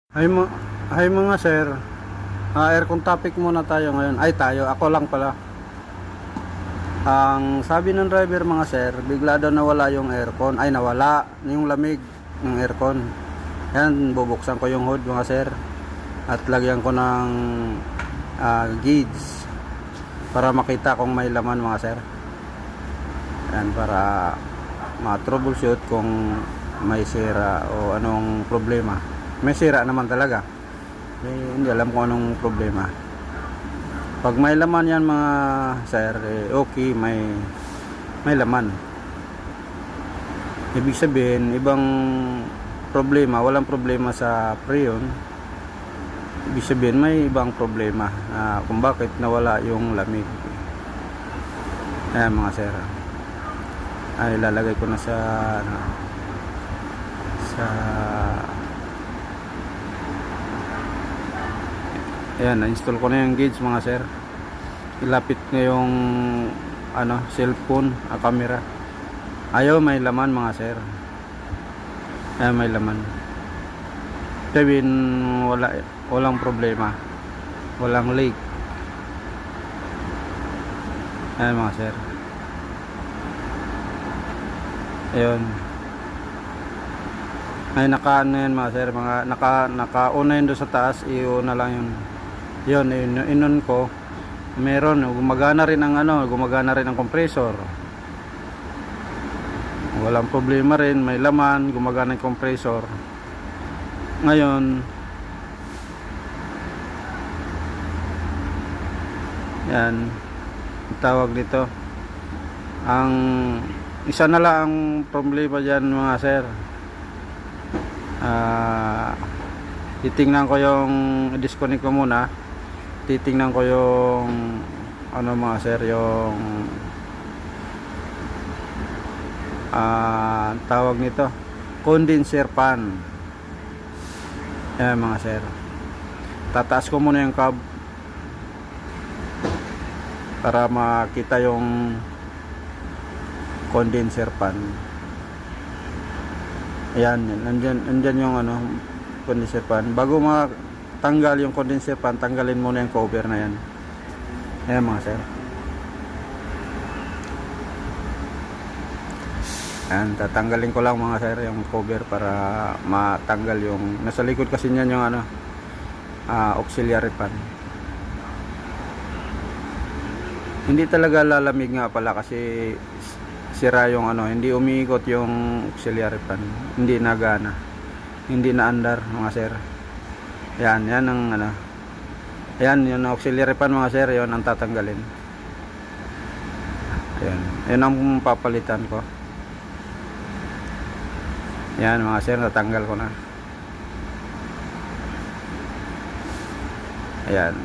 Hi mga sir. Aircon topic muna tayo ngayon. Ako lang pala. Ang sabi ng driver mga sir, bigla daw nawala yung aircon. Nawala yung lamig ng aircon. Yan, bubuksan ko yung hood mga sir. At lagyan ko ng gauge para makita kung may laman mga sir. Yan, para ma-troubleshoot kung may sira o anong problema. May sira naman talaga. Hindi alam kung anong problema. Pag may laman yan mga sir, okay, may laman. Ibig sabihin, ibang problema, walang problema sa preyon. Ibig sabihin, may ibang problema kung bakit nawala yung lamig. Ayan mga sir. Ilalagay ko na sa ayan, na-install ko na yung gauge mga sir. Ilapit na yung cellphone, camera. May laman mga sir. Ayan, may laman. Sabihin, walang problema. Walang leak. Ayan mga sir. Ayun. Naka-ano yan mga sir, naka-on na yun doon sa taas. I-on na lang yun, inon ko. Meron, gumagana rin ang compressor. Walang problema rin, may laman, gumagana ang compressor. Ngayon, yan, tawag dito. Ang isa na lang ang problema dyan mga sir. Titingnan ko yung disconnect ko muna. Titingnan ko yung mga sir, yung tawag nito, condenser fan. Ayan mga sir. Tataas ko muna yung cab para makita yung condenser fan. Ayan, nandyan yung condenser fan. Bago matanggal yung condenser fan, tanggalin muna yung cover na yan. Ayan mga sir. Ayan, tatanggalin ko lang mga sir yung cover para matanggal yung nasa likod kasi niyan yung auxiliary fan. Hindi talaga lalamig nga pala kasi sira yung hindi umiikot yung auxiliary fan, hindi nagana, hindi na andar mga sir. Yan ang yan yung auxiliary fan mga sir, yon ang tatanggalin. Yan ang papalitan ko. Yan mga sir, natanggal ko na. Ayan.